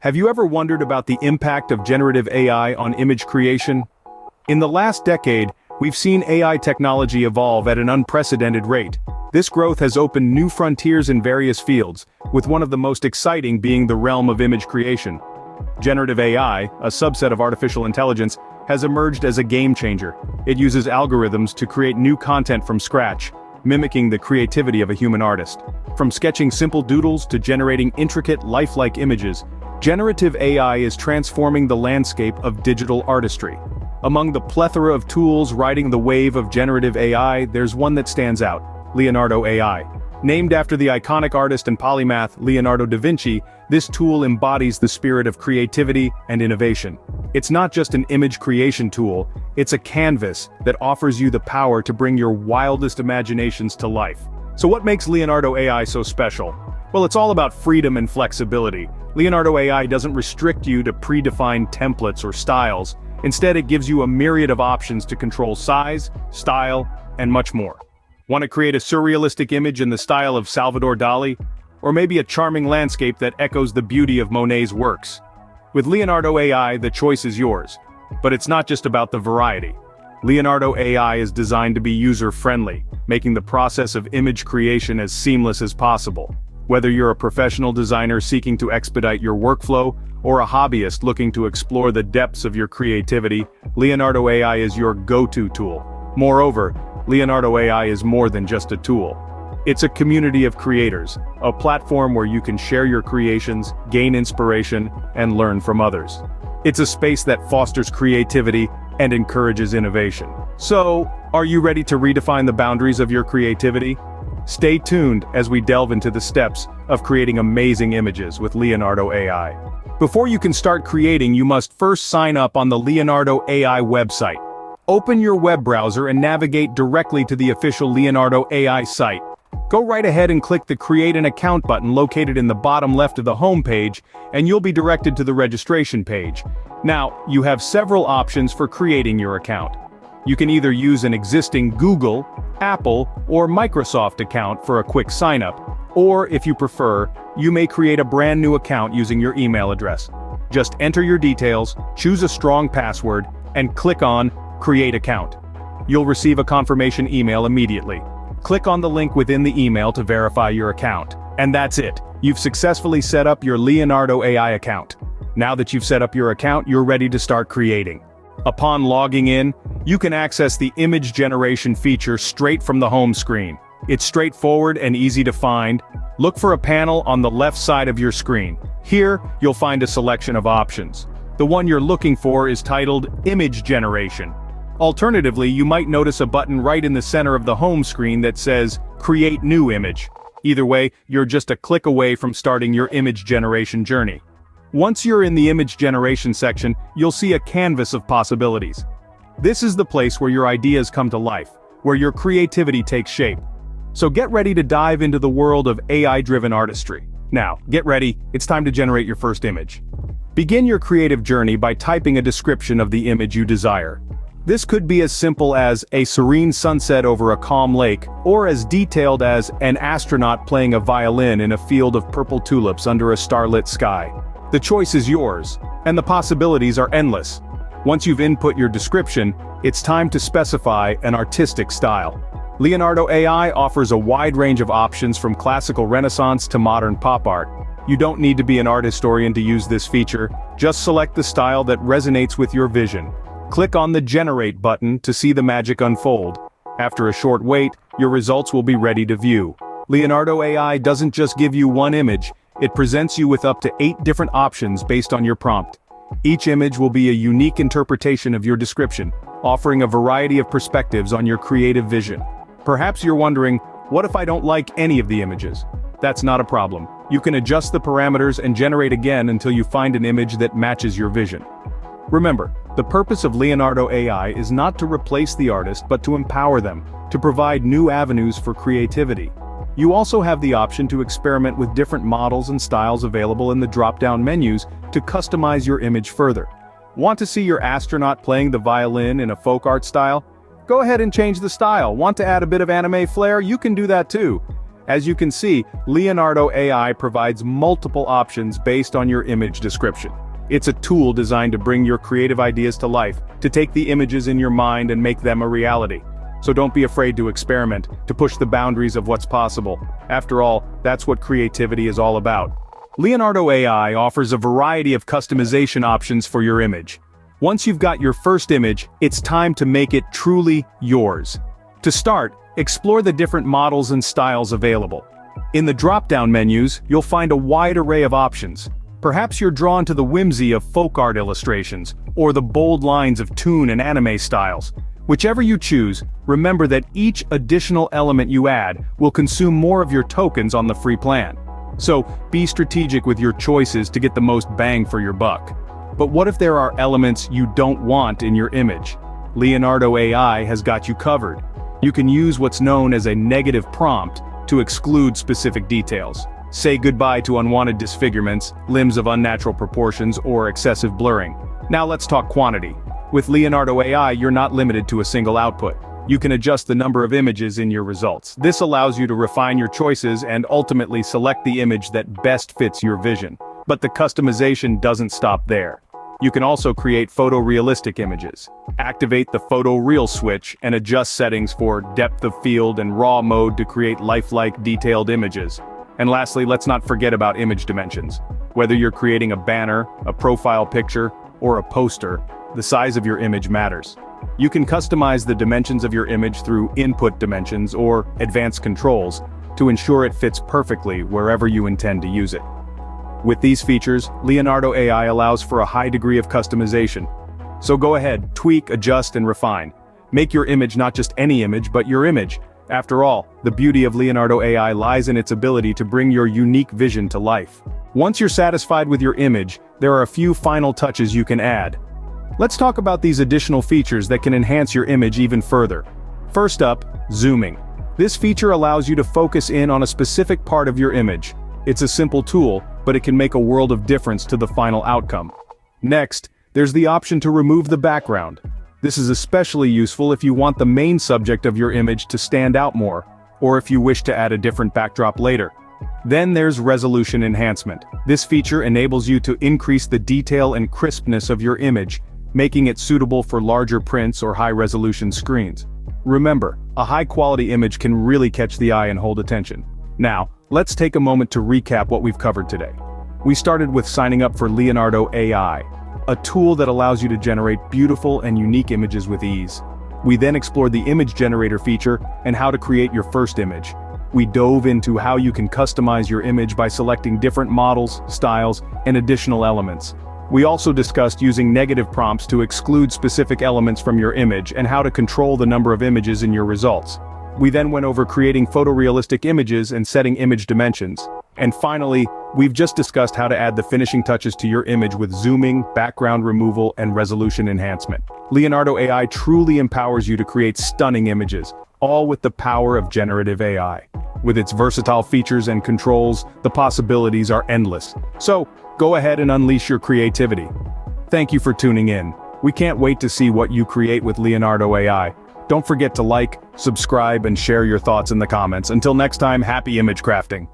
Have you ever wondered about the impact of generative AI on image creation? In the last decade, we've seen AI technology evolve at an unprecedented rate. This growth has opened new frontiers in various fields, with one of the most exciting being the realm of image creation. Generative AI, a subset of artificial intelligence, has emerged as a game changer. It uses algorithms to create new content from scratch, mimicking the creativity of a human artist. From sketching simple doodles to generating intricate, lifelike images, generative AI is transforming the landscape of digital artistry. Among the plethora of tools riding the wave of generative AI, there's one that stands out: Leonardo AI. Named after the iconic artist and polymath Leonardo da Vinci, this tool embodies the spirit of creativity and innovation. It's not just an image creation tool, it's a canvas that offers you the power to bring your wildest imaginations to life. So what makes Leonardo AI so special? Well, it's all about freedom and flexibility. Leonardo AI doesn't restrict you to predefined templates or styles. Instead, it gives you a myriad of options to control size, style, and much more. Want to create a surrealistic image in the style of Salvador Dali? Or maybe a charming landscape that echoes the beauty of Monet's works? With Leonardo AI, the choice is yours. But it's not just about the variety. Leonardo AI is designed to be user-friendly, making the process of image creation as seamless as possible. Whether you're a professional designer seeking to expedite your workflow, or a hobbyist looking to explore the depths of your creativity, Leonardo AI is your go-to tool. Moreover, Leonardo AI is more than just a tool. It's a community of creators, a platform where you can share your creations, gain inspiration, and learn from others. It's a space that fosters creativity and encourages innovation. So, are you ready to redefine the boundaries of your creativity? Stay tuned as we delve into the steps of creating amazing images with Leonardo AI. Before you can start creating, you must first sign up on the Leonardo AI website. Open your web browser and navigate directly to the official Leonardo AI site. Go right ahead and click the Create an Account button located in the bottom left of the home page, and you'll be directed to the registration page. Now, you have several options for creating your account. You can either use an existing Google, Apple, or Microsoft account for a quick sign-up, or if you prefer, you may create a brand new account using your email address. Just enter your details, choose a strong password, and click on Create Account. You'll receive a confirmation email immediately. Click on the link within the email to verify your account. And that's it. You've successfully set up your Leonardo AI account. Now that you've set up your account, you're ready to start creating. Upon logging in, you can access the image generation feature straight from the home screen. It's straightforward and easy to find. Look for a panel on the left side of your screen. Here, you'll find a selection of options. The one you're looking for is titled Image Generation. Alternatively, you might notice a button right in the center of the home screen that says Create New Image. Either way, you're just a click away from starting your image generation journey. Once you're in the image generation section, you'll see a canvas of possibilities. This is the place where your ideas come to life, where your creativity takes shape. So get ready to dive into the world of AI-driven artistry. Now, get ready, it's time to generate your first image. Begin your creative journey by typing a description of the image you desire. This could be as simple as a serene sunset over a calm lake, or as detailed as an astronaut playing a violin in a field of purple tulips under a starlit sky. The choice is yours, and the possibilities are endless. Once you've input your description, it's time to specify an artistic style. Leonardo AI offers a wide range of options from classical Renaissance to modern pop art. You don't need to be an art historian to use this feature, just select the style that resonates with your vision. Click on the Generate button to see the magic unfold. After a short wait, your results will be ready to view. Leonardo AI doesn't just give you one image, it presents you with up to 8 different options based on your prompt. Each image will be a unique interpretation of your description, offering a variety of perspectives on your creative vision. Perhaps you're wondering, what if I don't like any of the images? That's not a problem. You can adjust the parameters and generate again until you find an image that matches your vision. Remember, the purpose of Leonardo AI is not to replace the artist but to empower them, to provide new avenues for creativity. You also have the option to experiment with different models and styles available in the drop-down menus to customize your image further. Want to see your astronaut playing the violin in a folk art style? Go ahead and change the style. Want to add a bit of anime flair? You can do that too. As you can see, Leonardo AI provides multiple options based on your image description. It's a tool designed to bring your creative ideas to life, to take the images in your mind and make them a reality. So don't be afraid to experiment, to push the boundaries of what's possible. After all, that's what creativity is all about. Leonardo AI offers a variety of customization options for your image. Once you've got your first image, it's time to make it truly yours. To start, explore the different models and styles available. In the drop-down menus, you'll find a wide array of options. Perhaps you're drawn to the whimsy of folk art illustrations, or the bold lines of toon and anime styles. Whichever you choose, remember that each additional element you add will consume more of your tokens on the free plan. So, be strategic with your choices to get the most bang for your buck. But what if there are elements you don't want in your image? Leonardo AI has got you covered. You can use what's known as a negative prompt to exclude specific details. Say goodbye to unwanted disfigurements, limbs of unnatural proportions, or excessive blurring. Now let's talk quantity. With Leonardo AI, you're not limited to a single output. You can adjust the number of images in your results. This allows you to refine your choices and ultimately select the image that best fits your vision. But the customization doesn't stop there. You can also create photorealistic images. Activate the photo real switch and adjust settings for depth of field and raw mode to create lifelike, detailed images. And lastly, let's not forget about image dimensions. Whether you're creating a banner, a profile picture, or a poster, the size of your image matters. You can customize the dimensions of your image through input dimensions or advanced controls to ensure it fits perfectly wherever you intend to use it. With these features, Leonardo AI allows for a high degree of customization. So go ahead, tweak, adjust, and refine. Make your image not just any image, but your image. After all, the beauty of Leonardo AI lies in its ability to bring your unique vision to life. Once you're satisfied with your image, there are a few final touches you can add. Let's talk about these additional features that can enhance your image even further. First up, zooming. This feature allows you to focus in on a specific part of your image. It's a simple tool, but it can make a world of difference to the final outcome. Next, there's the option to remove the background. This is especially useful if you want the main subject of your image to stand out more, or if you wish to add a different backdrop later. Then there's resolution enhancement. This feature enables you to increase the detail and crispness of your image, making it suitable for larger prints or high-resolution screens. Remember, a high-quality image can really catch the eye and hold attention. Now, let's take a moment to recap what we've covered today. We started with signing up for Leonardo AI, a tool that allows you to generate beautiful and unique images with ease. We then explored the image generator feature and how to create your first image. We dove into how you can customize your image by selecting different models, styles, and additional elements. We also discussed using negative prompts to exclude specific elements from your image and how to control the number of images in your results. We then went over creating photorealistic images and setting image dimensions. And finally, we've just discussed how to add the finishing touches to your image with zooming, background removal, and resolution enhancement. Leonardo AI truly empowers you to create stunning images, all with the power of generative AI. With its versatile features and controls, the possibilities are endless. So, go ahead and unleash your creativity. Thank you for tuning in. We can't wait to see what you create with Leonardo AI. Don't forget to like, subscribe, and share your thoughts in the comments. Until next time, happy image crafting.